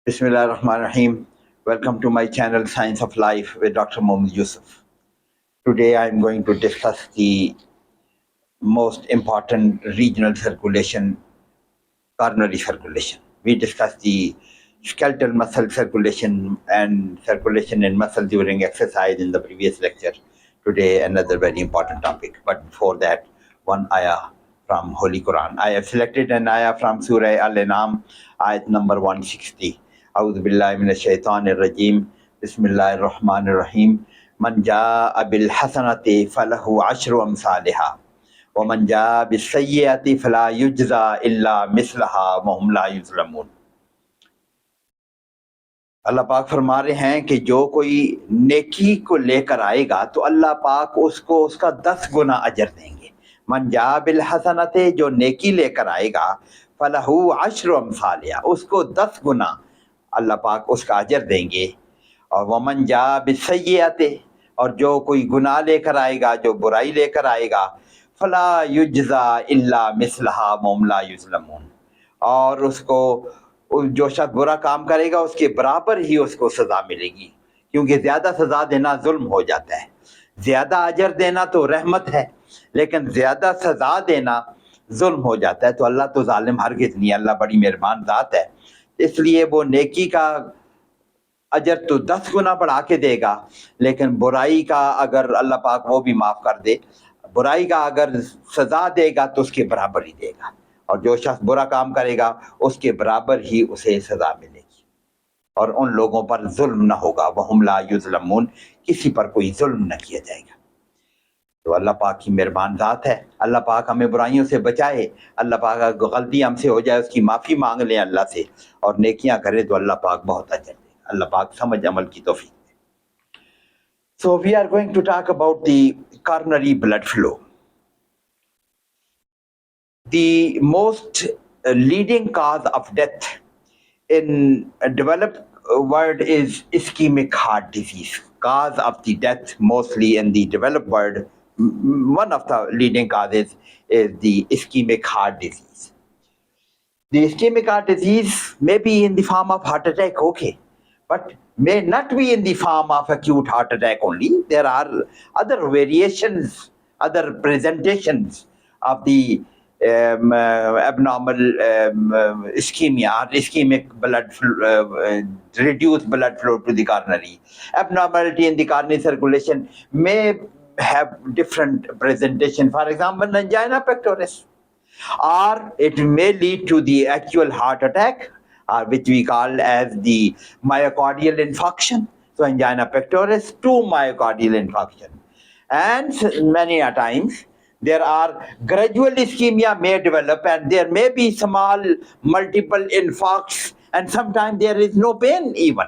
Bismillahirrahmanirrahim. Welcome to my channel Science of Life with Dr. Mohammed Yusuf. Today I am going to discuss the most important regional circulation, coronary circulation. We discussed the skeletal muscle circulation and circulation in muscle during exercise in the previous lecture. Today another very important topic. But before that, one ayah from Holy Quran. I have selected an ayah from Surah Al-An'am, ayat number 160. أعوذ بالله من الشيطان الرجيم بسم الله الرحمن الرحيم من جاء بالحسنة فله عشر أمثالها ومن جاء بالسيئة فلا يجزى إلا مثلها وهم لا يظلمون. अल्लाह पाक फरमा रहे हैं कि जो कोई नेकी को लेकर आएगा तो अल्लाह पाक उसको उसका 10 गुना अजर देंगे. मन जा बिल हसनते, जो नेकी लेकर आएगा, फलहू अशरु अमसालिहा, उसको 10 गुना अल्लाह पाक उसका अजर देंगे. और वमन जा बिसय्यते, और जो कोई गुनाह लेकर आएगा, जो बुराई लेकर आएगा, फला युजजा इल्ला मिसलहा वहुम ला युज़लमून, और उसको जो शख्स बुरा काम करेगा उसके बराबर ही उसको सजा मिलेगी, क्योंकि ज्यादा सजा देना जुल्म हो जाता है. ज्यादा अजर देना तो रहमत है, लेकिन ज्यादा सजा देना जुल्म हो जाता है. तो अल्लाह तो जालिम हरगिज़ नहीं, अल्लाह बड़ी मेहरबान ज़ात है. इसलिए वो नेकी का अजर तो 10 गुना बढ़ा के देगा, लेकिन बुराई का अगर अल्लाह पाक वो भी माफ़ कर दे, बुराई का अगर सजा देगा तो उसके बराबर ही देगा. और जो शख्स बुरा काम करेगा उसके बराबर ही उसे सजा मिलेगी, और उन लोगों पर जुल्म न होगा. वहुम ला युज़लमून, किसी पर कोई जुल्म न किया जाएगा. तो अल्लाह पाक की मेहरबान ज़ात है. अल्लाह पाक हमें बुराइयों से बचाए. अल्लाह पाक अगर गलती हमसे हो जाए उसकी माफ़ी मांग लें अल्लाह से, और नेकियां करें तो अल्लाह पाक बहुत अजर दे. अल्लाह पाक समझ अमल की तौफीक दे. So we are going to talk about the coronary blood flow. The most leading cause of death in a developed world is ischemic heart disease. Cause of the death mostly in the developed world, one of the leading causes is the ischemic heart disease. The ischemic heart disease may be in the form of heart attack, okay, but may not be in the form of acute heart attack only. There are other variations, other presentations of the abnormal ischemia or ischemic blood flow, reduced blood flow to the coronary. Abnormality in the coronary circulation may have different presentation. For example, angina pectoris, or it may lead to the actual heart attack, which we call as the myocardial infarction. So angina pectoris to myocardial infarction. And many a times there are gradual ischemia may develop, and there may be small multiple infarcts, and sometimes there is no pain even.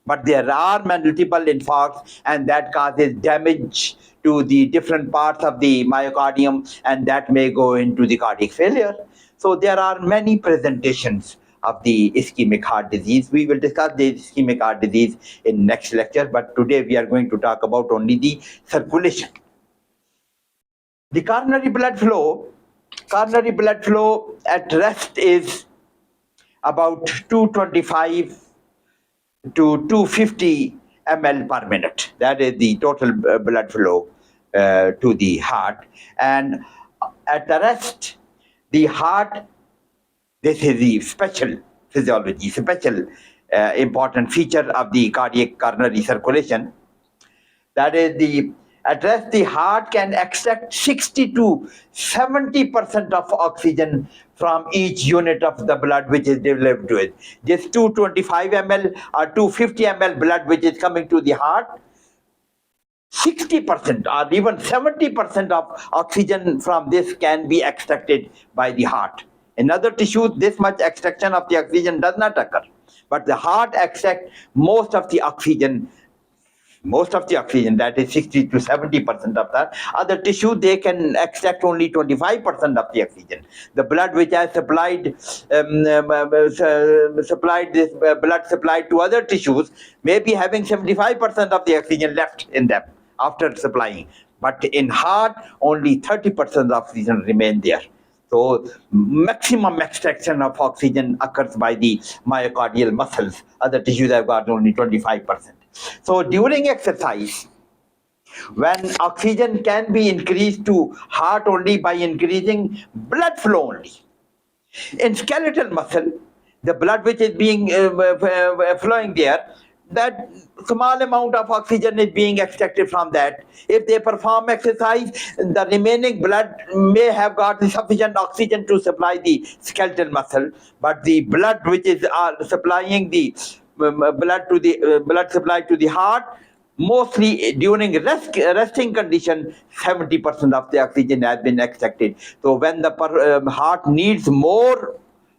But there are multiple infarcts, and that causes damage to the different parts of the myocardium, and that may go into the cardiac failure. So there are many presentations of the ischemic heart disease. We will discuss the ischemic heart disease in next lecture, but today we are going to talk about only the circulation. The coronary blood flow at rest is about 225 to 250 ml per minute. That is the total blood flow to the heart. And at the rest, the heart, this is the special physiology, special important feature of the cardiac coronary circulation. That is, at rest, the heart can extract 60 to 70% of oxygen from each unit of the blood which is delivered to it. This 225 ml or 250 ml blood which is coming to the heart, 60% or even 70% of oxygen from this can be extracted by the heart. In other tissues, this much extraction of the oxygen does not occur, but the heart extracts most of the oxygen, that is 60 to 70% of that. Other tissue, they can extract only 25% of the oxygen. The blood which has supplied blood supplied to other tissues may be having 75% of the oxygen left in them after supplying. But in heart, only 30% of oxygen remain there. So maximum extraction of oxygen occurs by the myocardial muscles. Other tissues have got only 25%. So during exercise, when oxygen can be increased to heart only by increasing blood flow only. In skeletal muscle, the blood which is being flowing there, that small amount of oxygen is being extracted from that. If they perform exercise, the remaining blood may have got sufficient oxygen to supply the skeletal muscle, but the blood which is supplying the blood supply to the heart, mostly during resting condition, 70% of the oxygen has been extracted. So when the heart needs more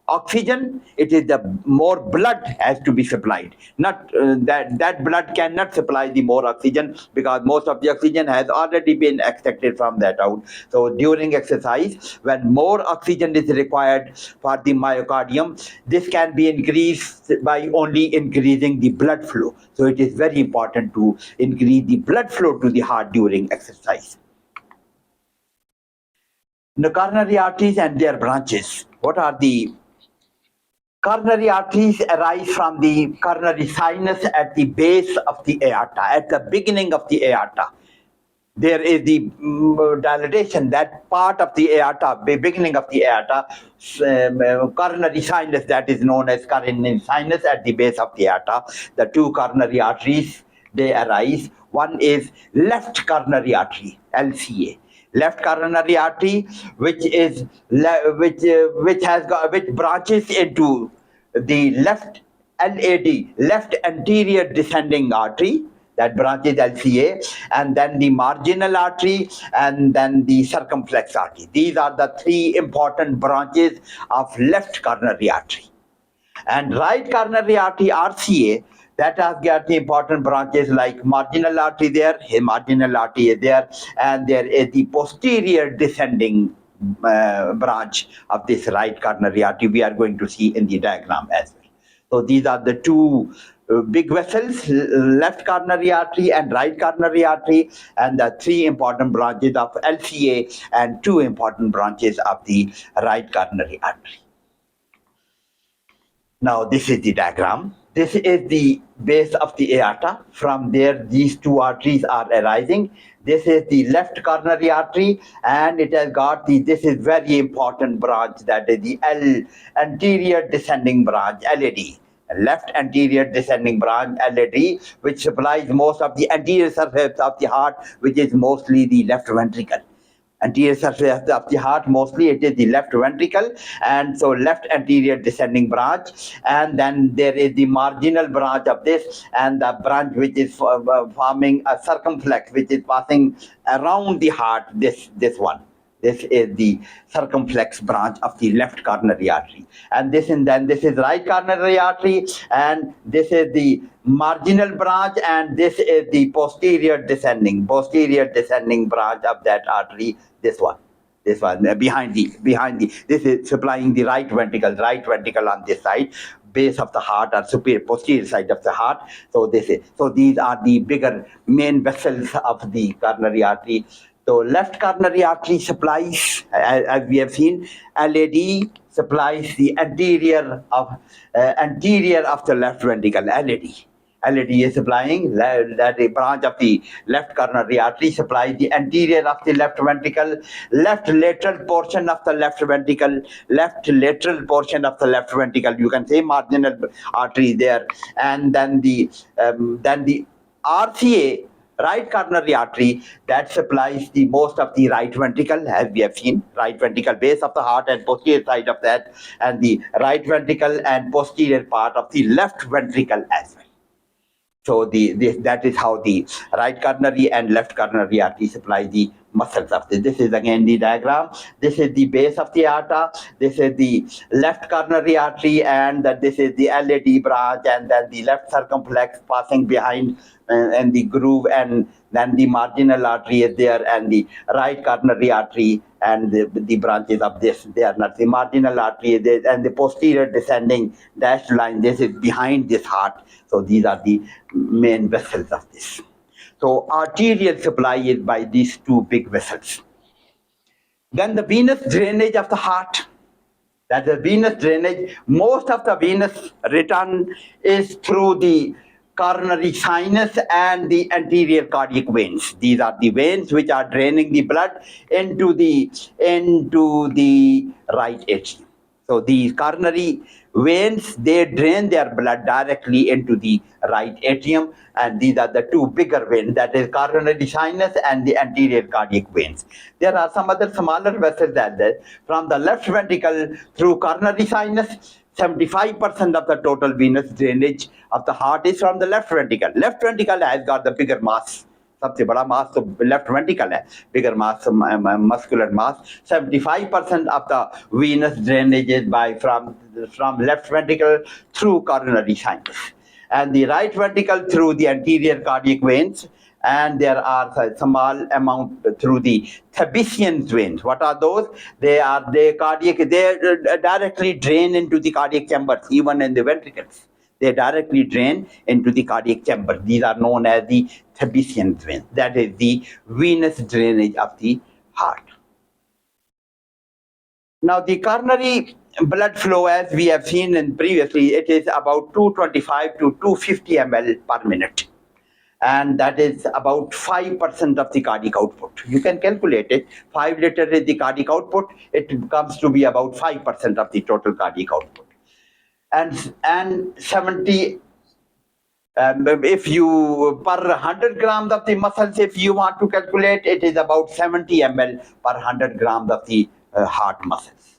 oxygen, it is the more blood has to be supplied, not that blood cannot supply the more oxygen, because most of the oxygen has already been extracted from that out. So during exercise, when more oxygen is required for the myocardium, this can be increased by only increasing the blood flow. So it is very important to increase the blood flow to the heart during exercise. The coronary arteries and their branches. What are the coronary arteries? Arise from the coronary sinus at the base of the aorta, at the beginning of the aorta. There is the dilatation, that part of the aorta, beginning of the aorta, coronary sinus, that is known as coronary sinus at the base of the aorta. The two coronary arteries, they arise. One is left coronary artery, LCA. Left coronary artery, which branches into the left LAD, left anterior descending artery, that branch is LCA, and then the marginal artery, and then the circumflex artery. These are the three important branches of left coronary artery. And right coronary artery, RCA, that has got the important branches like marginal artery there, marginal artery is there, and there is the posterior descending branch of this right coronary artery we are going to see in the diagram as well. So these are the two big vessels, left coronary artery and right coronary artery, and the three important branches of LCA and two important branches of the right coronary artery. Now this is the diagram. This is the base of the aorta. From there, these two arteries are arising. This is the left coronary artery, and it has got this is very important branch, that is the anterior descending branch, LAD. Left anterior descending branch, LAD, which supplies most of the anterior surface of the heart, which is mostly the left ventricle. Anterior surface of the heart, mostly it is the left ventricle, and so left anterior descending branch. And then there is the marginal branch of this, and the branch which is forming a circumflex, which is passing around the heart, this one. This is the circumflex branch of the left coronary artery. And this is right coronary artery, and this is the marginal branch, and this is the posterior descending branch of that artery, this one behind the this is supplying the right ventricle on this side, base of the heart, or posterior side of the heart. So these are the bigger main vessels of the coronary artery. So left coronary artery supplies, as we have seen, LAD supplies the anterior of the left ventricle. LAD is supplying that a branch of the left coronary artery supplies the anterior of the left ventricle, left lateral portion of the left ventricle, you can say marginal artery there, and then the RCA, right coronary artery, that supplies the most of the right ventricle, as we have seen, right ventricle base of the heart and posterior side of that, and the right ventricle and posterior part of the left ventricle as well. So that is how the right coronary and left coronary artery supply the muscles of this. This is again the diagram. This is the base of the aorta. This is the left coronary artery, and this is the LAD branch, and then the left circumflex passing behind and the groove, and then the marginal artery is there, and the right coronary artery and the branches of this, they are not the marginal artery, and the posterior descending dashed line, this is behind this heart. So these are the main vessels of this. So arterial supply is by these two big vessels. Then the venous drainage of the heart. That the venous drainage, most of the venous return is through the coronary sinus and the anterior cardiac veins. These are the veins which are draining the blood into the right atrium. So these coronary veins, they drain their blood directly into the right atrium, and these are the two bigger veins, that is coronary sinus and the anterior cardiac veins. There are some other smaller vessels as that. From the left ventricle through coronary sinus, 75% of the total venous drainage of the heart is from the left ventricle. Left ventricle has got the bigger mass. सबसे बड़ा मास तो left ventricle है, बिगर मास, muscular mass. 75% of the venous drainage is from left ventricle through coronary sinus, and the right ventricle through the anterior cardiac veins, and there are a small amount through the Thebesian veins. What are those? They directly drain into the cardiac chambers, even in the ventricles. They directly drain into the cardiac chamber. These are known as the Thebesian veins. That is the venous drainage of the heart. Now, the coronary blood flow, as we have seen in previously, it is about 225 to 250 ml per minute. And that is about 5% of the cardiac output. You can calculate it. 5 liters is the cardiac output. It comes to be about 5% of the total cardiac output. And 70, if you per 100 grams of the muscles, if you want to calculate, it is about 70 ml per 100 grams of the heart muscles.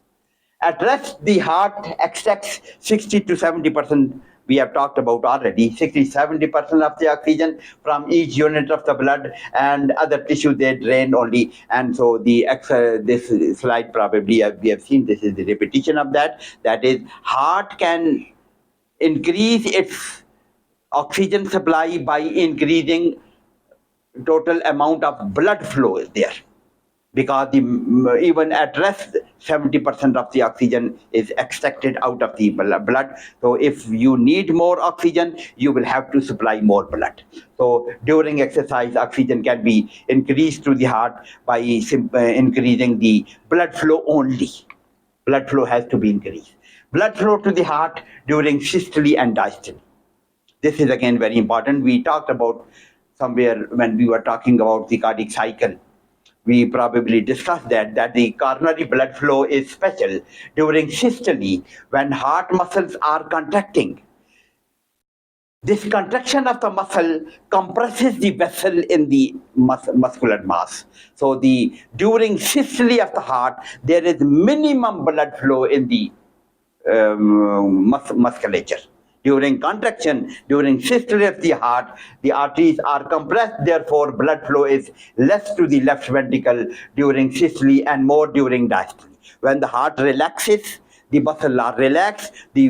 At rest, the heart extracts 60 to 70%. We have talked about already, 60-70% of the oxygen from each unit of the blood, and other tissue they drain only. And so this slide probably we have seen, this is the repetition of that. That is, heart can increase its oxygen supply by increasing total amount of blood flow is there, because even at rest, 70% of the oxygen is extracted out of the blood. So if you need more oxygen, you will have to supply more blood. So during exercise, oxygen can be increased to the heart by increasing the blood flow only. Blood flow has to be increased. Blood flow to the heart during systole and diastole. This is again very important. We talked about somewhere when we were talking about the cardiac cycle. We probably discussed that the coronary blood flow is special during systole, when heart muscles are contracting. This contraction of the muscle compresses the vessel in the muscular mass. So during systole of the heart, there is minimum blood flow in the musculature. During contraction, during systole of the heart, the arteries are compressed, therefore blood flow is less to the left ventricle during systole and more during diastole. When the heart relaxes, the muscles are relaxed, the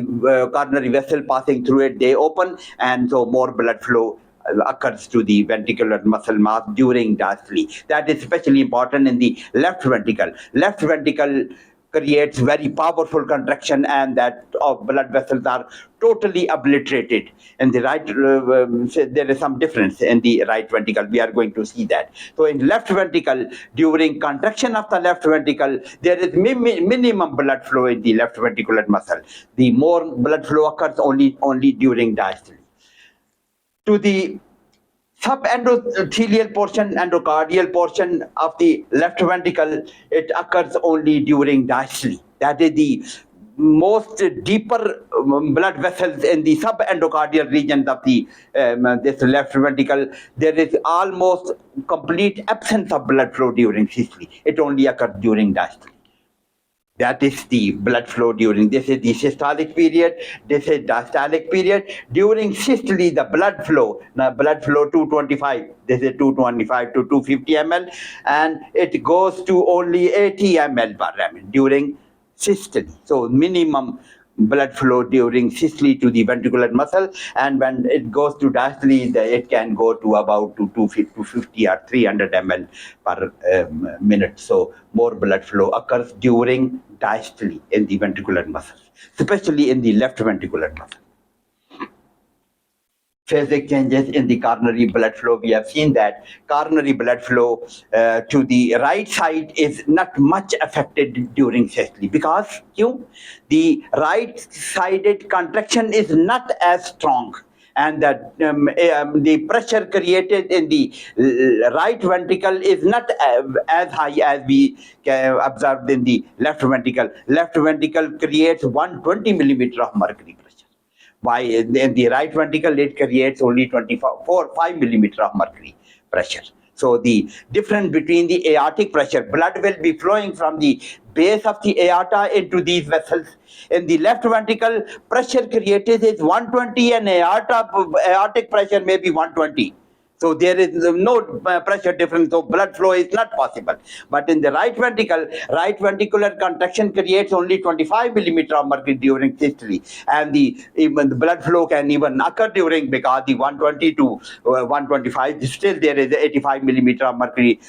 coronary vessel passing through it, they open, and so more blood flow occurs to the ventricular muscle mass during diastole. That is especially important in the left ventricle. Left ventricle creates very powerful contraction, and that of blood vessels are totally obliterated. In the right, there is some difference in the right ventricle. We are going to see that. So in left ventricle, during contraction of the left ventricle, there is minimum blood flow in the left ventricular muscle. The more blood flow occurs only during diastole. To the subendothelial portion, endocardial portion of the left ventricle, it occurs only during diastole. That is the most deeper blood vessels in the subendocardial region of the this left ventricle. There is almost complete absence of blood flow during systole. It only occurs during diastole. That is the blood flow during, this is the systolic period, this is diastolic period. During systole, the blood flow 225, this is 225 to 250 ml, and it goes to only 80 ml per ml during systole. So minimum blood flow during systole to the ventricular muscle, and when it goes to diastole, it can go to about 250 or 300 ml per minute. So more blood flow occurs during diastole in the ventricular muscle, especially in the left ventricular muscle. phasic changes in the coronary blood flow. We have seen that coronary blood flow to the right side is not much affected during systole because the right-sided contraction is not as strong, and that the pressure created in the right ventricle is not as high as we observed in the left ventricle. Left ventricle creates 120 millimeter of mercury pressure. Why in the right ventricle it creates only 5 millimeter of mercury pressure. So the difference between the aortic pressure, blood will be flowing from the base of the aorta into these vessels. In the left ventricle, pressure created is 120 and aortic pressure may be 120. So there is no pressure difference, so blood flow is not possible. But in the right right ventricular contraction creates only 25 millimeter of mercury during systole, and even the blood flow can even occur during, because the 120 to 125 still there is 85 millimeter of mercury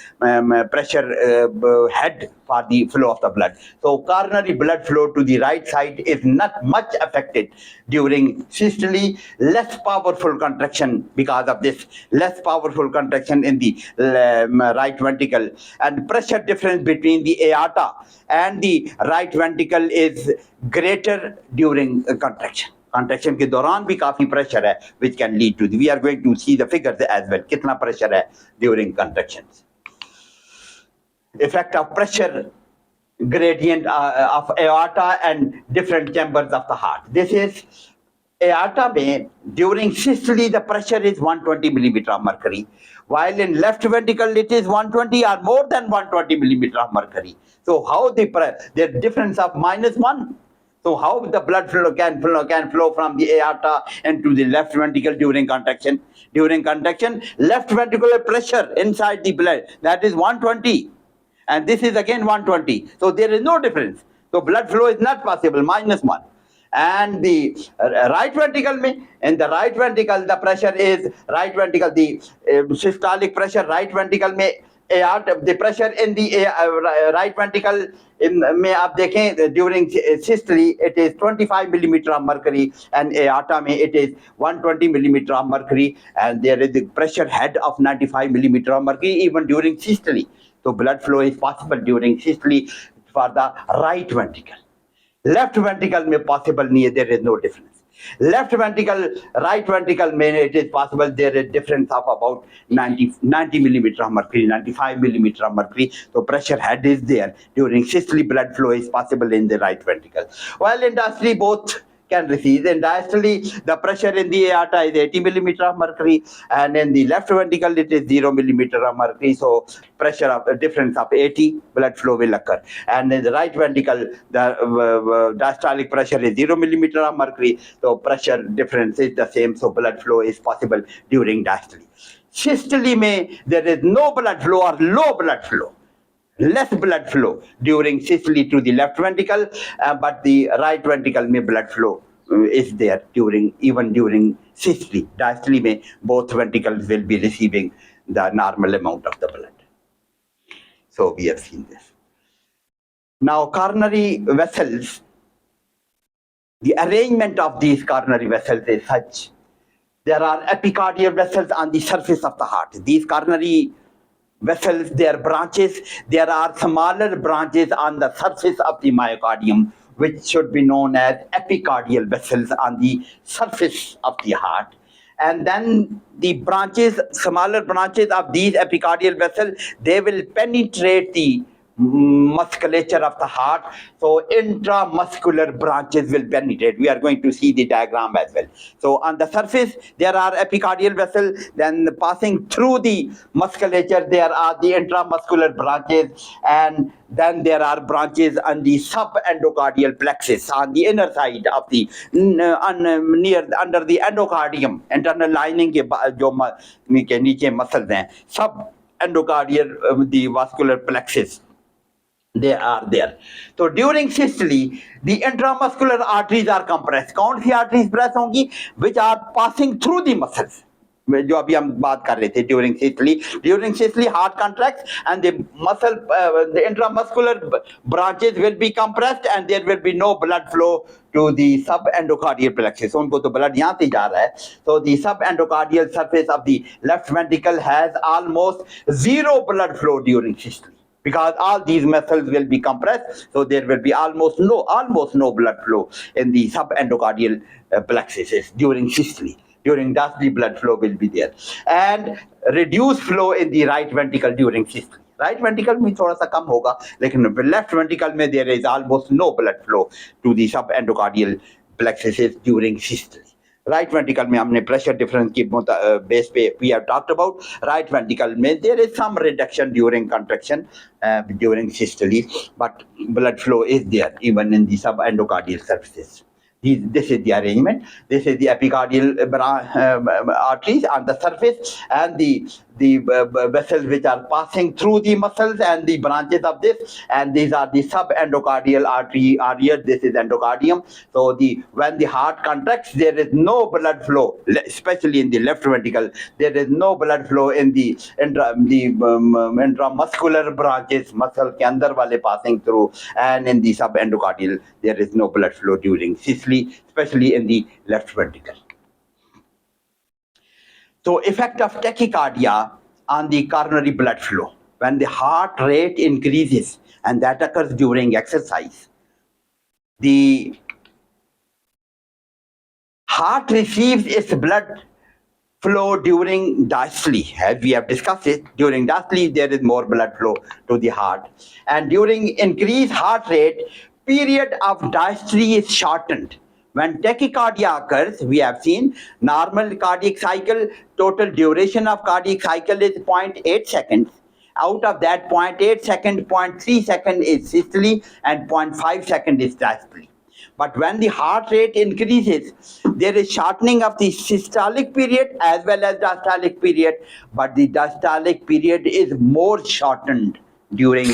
pressure head for the flow of the blood. So coronary blood flow to the right side is not much affected during systole. Less powerful contraction because of this, less powerful contraction in the right ventricle, and pressure difference between the aorta and the right ventricle is greater during contraction के दौरान भी काफी pressure है, which can lead to we are going to see the figures as well, कितना pressure है during contractions. Effect of pressure gradient of aorta and different chambers of the heart. This is aorta mein during systole the pressure is 120 millimeter of mercury, while in left ventricle it is 120 or more than 120 millimeter of mercury. So how the difference of -1. So how the blood flow can flow from the aorta into the left ventricle during contraction? During contraction, left ventricular pressure inside the blood, that is 120. And this is again 120. So there is no difference. So blood flow is not possible, -1. And the right ventricle, in the right ventricle, the pressure is right ventricle, the systolic pressure, right ventricle, aorta, the pressure in the right ventricle, में आप देखें during systole it is 25 millimeter of mercury, and aorta में it is 120 millimeter of mercury, and there is the pressure head of 95 millimeter of mercury even during systole. So blood flow is possible during systole for the right ventricle. Left ventricle में possible नहीं है, there is no difference. Left ventricle, right ventricle में it is possible, there is difference of about 90 millimeter of mercury, 95 millimeter of mercury. So pressure head is there. During systole, blood flow is possible in the right ventricle. While in diastole, both can receive. In diastole, the pressure in the aorta is 80 millimeter of mercury, and in the left ventricle it is 0 millimeter of mercury. So pressure of a difference of 80, blood flow will occur. And in the right ventricle, the diastolic pressure is 0 millimeter of mercury. So pressure difference is the same. So blood flow is possible during diastole. Systole में there is no blood flow or low blood flow. Less blood flow during systole to the left ventricle, but the right ventricle में blood flow is there even during systole. Diastole में both ventricles will be receiving the normal amount of the blood. So we have seen this. Now coronary vessels, the arrangement of these coronary vessels is such. There are epicardial vessels on the surface of the heart. These coronary vessels, their branches, there are smaller branches on the surface of the myocardium, which should be known as epicardial vessels on the surface of the heart. And then the branches, smaller branches of these epicardial vessels, they will penetrate the musculature of the heart. So intramuscular branches will penetrate. We are going to see the diagram as well. So on the surface there are epicardial vessels, then passing through the musculature there are the intramuscular branches, and then there are branches on the subendocardial plexus on the inner side of the under the endocardium, internal lining के जो के नीचे muscles हैं, subendocardial the vascular plexus, they are there. So during systole, the intramuscular arteries are compressed. कौन सी arteries press होंगी? Which are passing through the muscles. जो अभी हम बात कर रहे थे, during systole heart contracts and the muscle, the intramuscular branches will be compressed and there will be no blood flow to the subendocardial plexus. उनको तो blood यहाँ से जा रहा है. So the subendocardial surface of the left ventricle has almost zero blood flow during systole, because all these muscles will be compressed, so there will be almost no blood flow in the subendocardial plexuses during systole. During diastole, blood flow will be there, and reduced flow in the right ventricle during systole. Right ventricle में थोड़ा सा कम होगा, लेकिन left ventricle में there is almost no blood flow to the subendocardial plexuses during systole. Right ventricle में हमने pressure difference की base पे we have talked about. Right ventricle में there is some reduction during contraction during systole, but blood flow is there even in the subendocardial surfaces. This is the arrangement. This is the epicardial arteries on the surface, and the vessels which are passing through the muscles and the branches of this, and these are the subendocardial areas. This is endocardium. So when the heart contracts, there is no blood flow, especially in the left ventricle. There is no blood flow in the intramuscular branches, muscle के अंदर वाले passing through, and in the subendocardial there is no blood flow during systole, especially in the left ventricle. So effect of tachycardia on the coronary blood flow. When the heart rate increases, and that occurs during exercise, the heart receives its blood flow during diastole. As we have discussed it, during diastole there is more blood flow to the heart, and during increased heart rate, period of diastole is shortened. When tachycardia occurs, we have seen normal cardiac cycle, total duration of cardiac cycle is 0.8 seconds. Out of that 0.8 second, 0.3 second is systole and 0.5 second is diastole. But when the heart rate increases, there is shortening of the systolic period as well as diastolic period, but the diastolic period is more shortened during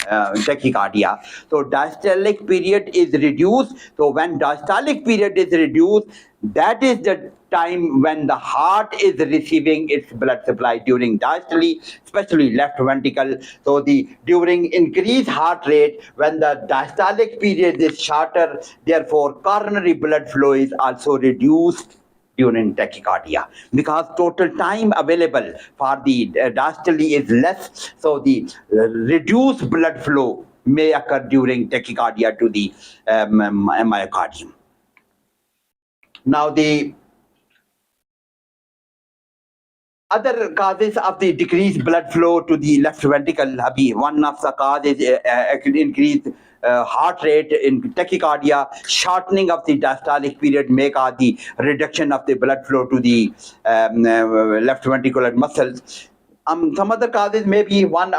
tachycardia. So diastolic period is reduced. So when diastolic period is reduced, that is the time when the heart is receiving its blood supply during diastole, especially left ventricle. So during increased heart rate, when the diastolic period is shorter, therefore coronary blood flow is also reduced during tachycardia, because total time available for the diastole is less, so the reduced blood flow may occur during tachycardia to the myocardium. Now the other causes of the decreased blood flow to the left ventricle, one of the causes is increased heart rate in tachycardia. Shortening of the diastolic period may cause the reduction of the blood flow to the left ventricular muscles. Some other causes may be one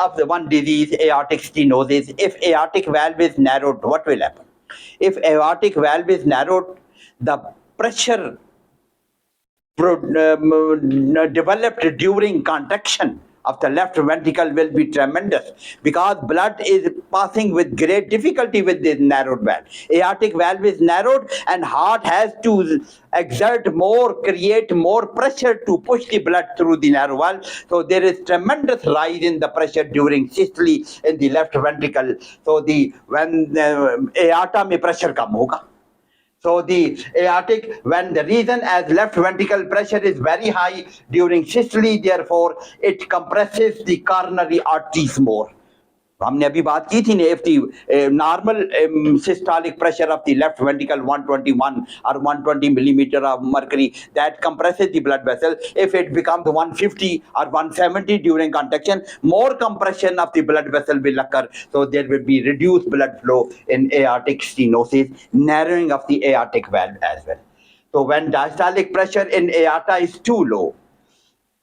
disease, aortic stenosis. If aortic valve is narrowed, what will happen? If aortic valve is narrowed, the pressure developed during contraction of the left ventricle will be tremendous, because blood is passing with great difficulty with this narrowed valve. Aortic valve is narrowed and heart has to exert more, create more pressure to push the blood through the narrow valve. So there is tremendous rise in the pressure during systole in the left ventricle. So when aorta में pressure कम होगा. So the aortic, when the reason as left ventricle pressure is very high during systole, therefore it compresses the coronary arteries more. हमने अभी बात की थी, if the normal systolic pressure of the left ventricle 121 or 120 millimeter of mercury, that compresses the blood vessel. If it becomes 150 or 170 during contraction, more compression of the blood vessel will occur. So there will be reduced blood flow in aortic stenosis, narrowing of the aortic valve as well. So when diastolic pressure in aorta is too low,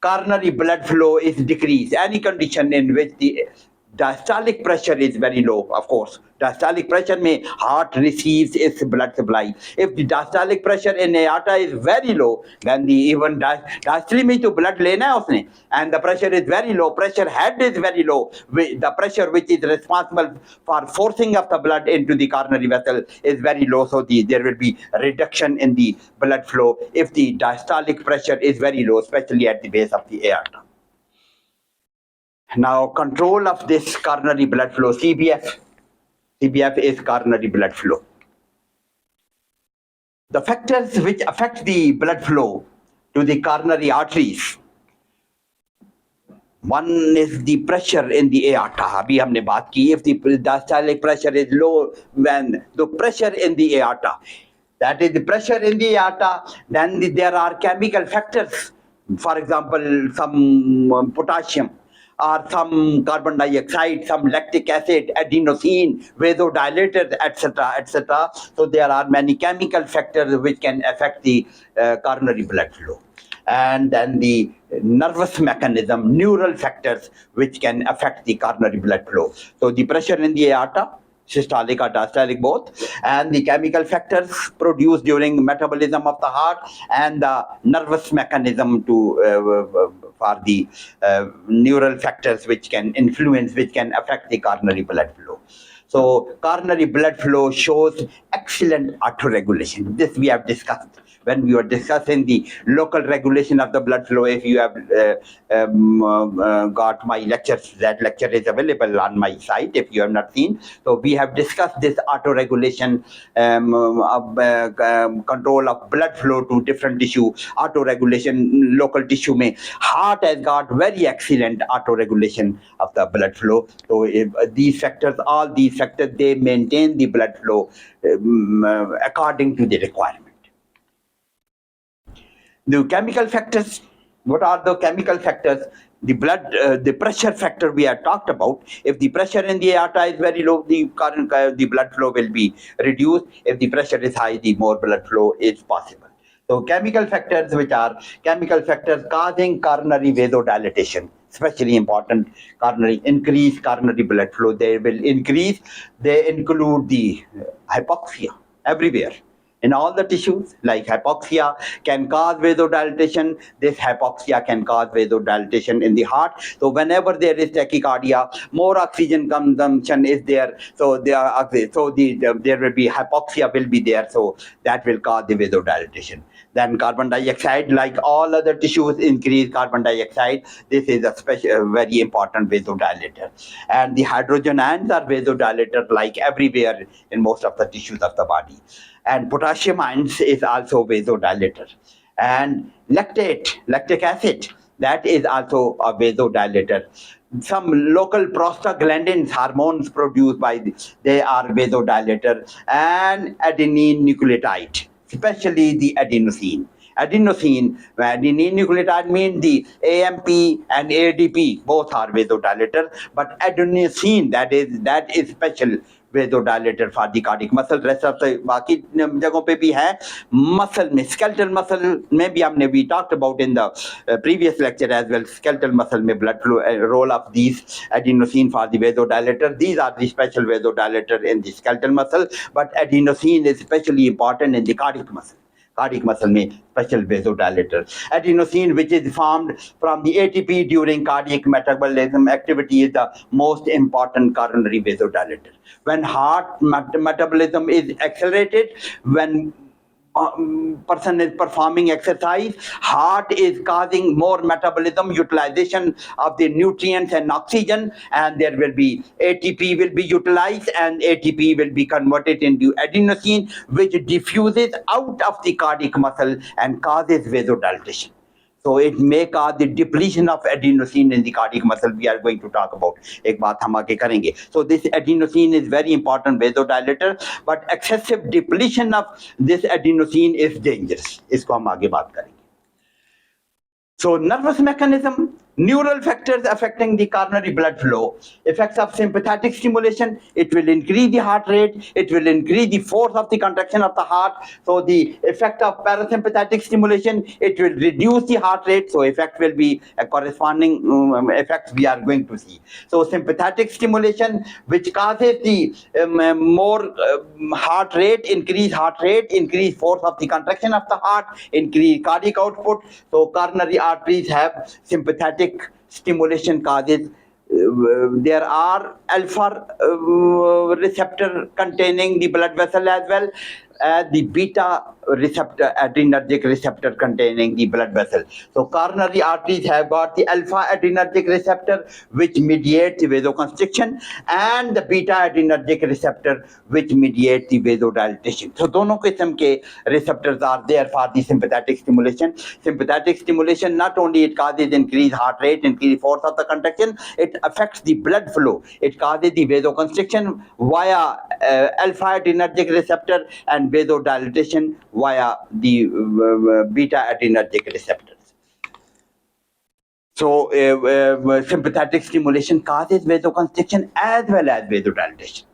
coronary blood flow is decreased. Any condition in which the diastolic pressure is very low, of course. Diastolic pressure में heart receives its blood supply. If the diastolic pressure in aorta is very low, then the even diastole में तो blood लेना है उसने, and the pressure is very low. Pressure head is very low. The pressure which is responsible for forcing of the blood into the coronary vessel is very low. So there will be reduction in the blood flow if the diastolic pressure is very low, especially at the base of the aorta. Now, control of this coronary blood flow, CBF. CBF is coronary blood flow. The factors which affect the blood flow to the coronary arteries. One is the pressure in the aorta. अभी हमने बात की. If the diastolic pressure is low, when the pressure in the aorta, that is the pressure in the aorta, then there are chemical factors. For example, some potassium, or some carbon dioxide, some lactic acid, adenosine, vasodilators, etc., etc. So there are many chemical factors which can affect the coronary blood flow. And then the nervous mechanism, neural factors which can affect the coronary blood flow. So the pressure in the aorta, systolic or diastolic both, and the chemical factors produced during metabolism of the heart, and the nervous mechanism to for the neural factors which can influence, which can affect the coronary blood flow. So coronary blood flow shows excellent autoregulation. This we have discussed when we were discussing the local regulation of the blood flow. If you have got my lectures, that lecture is available on my site if you have not seen. So we have discussed this autoregulation, control of blood flow to different tissue, autoregulation local tissue. Mein heart has got very excellent autoregulation of the blood flow. So if these factors, all these factors, they maintain the blood flow according to the requirement. The chemical factors, what are the chemical factors? The blood, the pressure factor we have talked about. If the pressure in the aorta is very low, the blood flow will be reduced. If the pressure is high, the more blood flow is possible. So chemical factors, which are chemical factors causing coronary vasodilatation, especially important, increase coronary blood flow. They will increase. They include the hypoxia everywhere. In all the tissues, like hypoxia can cause vasodilatation. This hypoxia can cause vasodilatation in the heart. So whenever there is tachycardia, more oxygen consumption is there. So there will be hypoxia will be there. So that will cause the vasodilatation. Then carbon dioxide, like all other tissues, increase carbon dioxide. This is a very important vasodilator. And the hydrogen ions are vasodilator, like everywhere in most of the tissues of the body. And potassium ions is also vasodilator. And lactic acid, that is also a vasodilator. Some local prostaglandins, hormones produced by they are vasodilator. And adenine nucleotide, especially the adenosine. Adenosine nucleotide means the AMP and ADP, both are vasodilator, but adenosine, that is special vasodilator for the cardiac muscle. Rest of the बाकी जगहों पे भी है. Muscle में, skeletal muscle में भी हमने we talked about in the previous lecture as well. Skeletal muscle में blood flow, role of these adenosine for the vasodilator. These are the special vasodilator in the skeletal muscle, but adenosine is especially important in the cardiac muscle. Cardiac muscle में special vasodilator. Adenosine, which is formed from the ATP during cardiac metabolism activity, is the most important coronary vasodilator. When heart metabolism is accelerated, when person is performing exercise, heart is causing more metabolism, utilization of the nutrients and oxygen, and there will be ATP will be utilized, and ATP will be converted into adenosine, which diffuses out of the cardiac muscle and causes vasodilatation. So it may cause the depletion of adenosine in the cardiac muscle. We are going to talk about. एक बात हम आगे करेंगे. So this adenosine is very important vasodilator, but excessive depletion of this adenosine is dangerous. इसको हम आगे बात करेंगे. So nervous mechanism Neural factors affecting the coronary blood flow. Effects of sympathetic stimulation, it will increase the heart rate, it will increase the force of the contraction of the heart. So the effect of parasympathetic stimulation, it will reduce the heart rate, so effect will be a corresponding effect we are going to see. So sympathetic stimulation, which causes the more heart rate, increase force of the contraction of the heart, increase cardiac output. So coronary arteries have sympathetic stimulation causes. There are alpha receptor containing the blood vessel as well as the beta receptor, adrenergic receptor containing the blood vessel. So coronary arteries have got the alpha adrenergic receptor which mediates the vasoconstriction, and the beta adrenergic receptor which mediates the vasodilatation. So दोनों किस्म के receptors are there for the sympathetic stimulation. Sympathetic stimulation, not only it causes increased heart rate, increased force of the contraction, it affects the blood flow. It causes the vasoconstriction via alpha adrenergic receptor and vasodilatation via the beta adrenergic receptors. So sympathetic stimulation causes vasoconstriction as well as vasodilatation.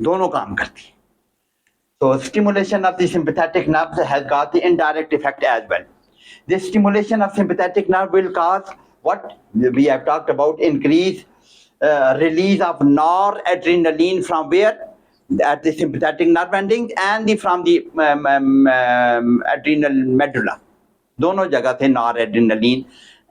दोनों काम करती है. So stimulation of the sympathetic nerve has got the indirect effect as well. This stimulation of sympathetic nerve will cause what we have talked about, increase release of noradrenaline from where? At the sympathetic nerve endings and from the adrenal medulla. दोनों जगह से noradrenaline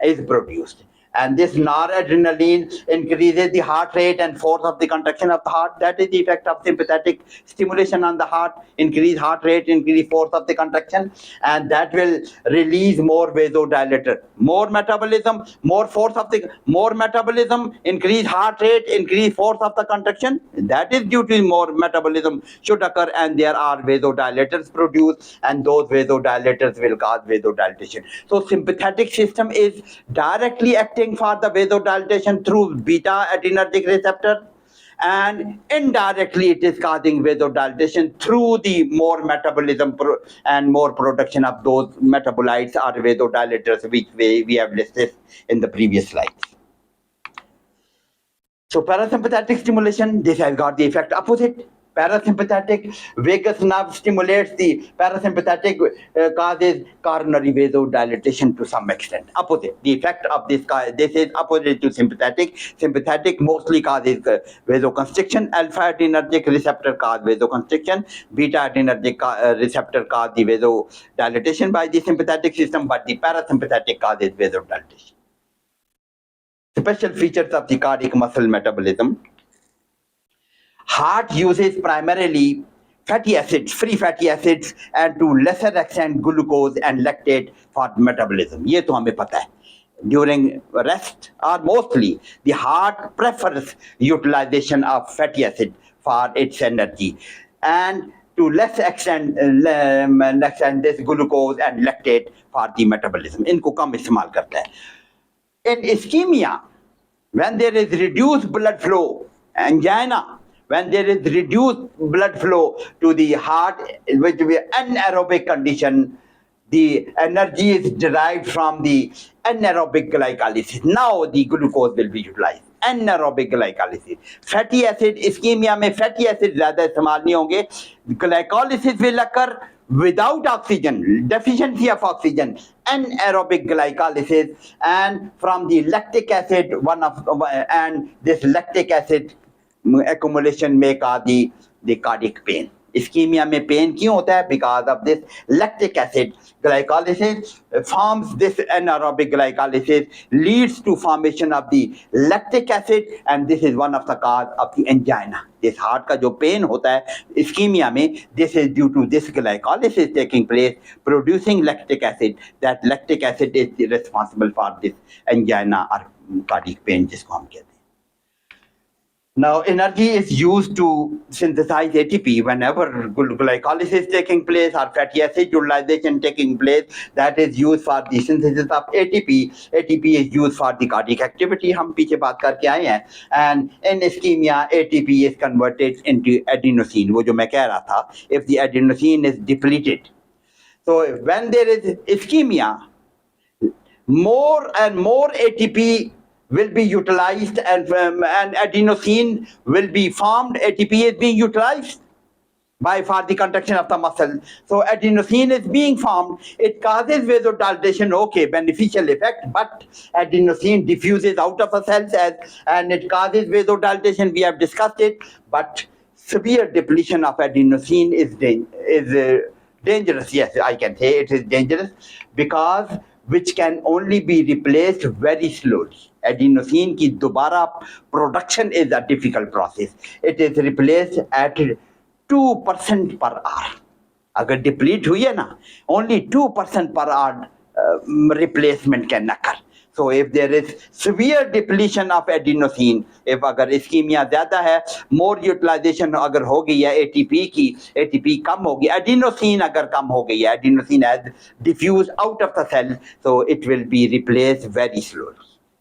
is produced. And this noradrenaline increases the heart rate and force of the contraction of the heart. That is the effect of sympathetic stimulation on the heart. Increase heart rate, increase force of the contraction, and that will release more vasodilator. More metabolism, more metabolism, increase heart rate, increase force of the contraction. That is due to more metabolism should occur, and there are vasodilators produced, and those vasodilators will cause vasodilatation. So sympathetic system is directly acting for the vasodilatation through beta adrenergic receptor, and indirectly it is causing vasodilatation through the more metabolism and more production of those metabolites or vasodilators which we have listed in the previous slides. So parasympathetic stimulation, this has got the effect opposite. Parasympathetic vagus nerve stimulates the parasympathetic, causes coronary vasodilatation to some extent. Opposite. The effect of this is opposite to sympathetic. Sympathetic mostly causes vasoconstriction. Alpha adrenergic receptor cause vasoconstriction. Beta adrenergic receptor cause the vasodilatation by the sympathetic system, but the parasympathetic causes vasodilatation. Special features of the cardiac muscle metabolism. Heart uses primarily fatty acids, free fatty acids, and to lesser extent glucose and lactate for metabolism. ये तो हमें पता है. During rest or mostly, the heart prefers utilization of fatty acid for its energy, and to less extent this glucose and lactate for the metabolism. इनको कम इस्तेमाल करता है. In ischemia, when there is reduced blood flow, angina, when there is reduced blood flow to the heart, which will be anaerobic condition, the energy is derived from the anaerobic glycolysis. Now the glucose will be utilized. Anaerobic glycolysis. Fatty acid, ischemia में fatty acid ज़्यादा इस्तेमाल नहीं होंगे. Glycolysis will occur without oxygen, deficiency of oxygen, anaerobic glycolysis, and from the lactic acid, and this lactic acid accumulation may cause the cardiac pain. Ischemia में pain क्यों होता है? Because of this lactic acid glycolysis forms this anaerobic glycolysis, leads to formation of the lactic acid, and this is one of the cause of the angina. This heart का जो pain होता है ischemia में, this is due to this glycolysis taking place, producing lactic acid. That lactic acid is responsible for this angina or cardiac pain जिसको हम कहते हैं. Now, energy is used to synthesize ATP whenever glycolysis is taking place or fatty acid utilization taking place. That is used for the synthesis of ATP. ATP is used for the cardiac activity. हम पीछे बात करके आए हैं. And in ischemia, ATP is converted into adenosine. वो जो मैं कह रहा था, if the adenosine is depleted. So when there is ischemia, more and more ATP will be utilized, and adenosine will be formed. ATP is being utilized by for the contraction of the muscle. So adenosine is being formed. It causes vasodilatation, okay, beneficial effect, but adenosine diffuses out of the cells and it causes vasodilatation. We have discussed it, but severe depletion of adenosine is dangerous. Yes, I can say it is dangerous because which can only be replaced very slowly. Adenosine की दोबारा production is a difficult process. It is replaced at 2% per hour. अगर deplete हुई है ना, only 2% per hour replacement can occur. So if there is severe depletion of adenosine, if अगर ischemia ज़्यादा है, more utilization अगर हो गई है ATP की, ATP कम हो गई, adenosine अगर कम हो गई है, adenosine has diffused out of the cell, so it will be replaced very slowly.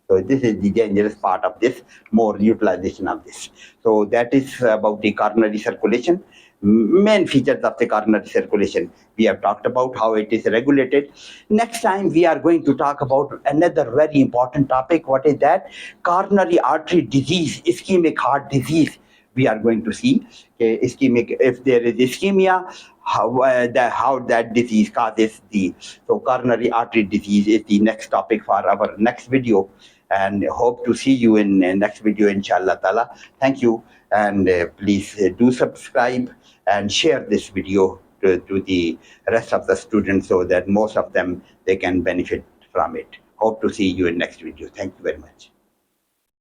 So this is the dangerous part of this, more utilization of this. So that is about the coronary circulation. Main features of the coronary circulation. We have talked about how it is regulated. Next time we are going to talk about another very important topic. What is that? Coronary artery disease, ischemic heart disease. We are going to see ischemic, if there is ischemia, how that disease causes the, so coronary artery disease is the next topic for our next video, and hope to see you in next video, inshallah ta'ala. Thank you, and please do subscribe and share this video to the rest of the students so that most of them, they can benefit from it. Hope to see you in next video. Thank you very much.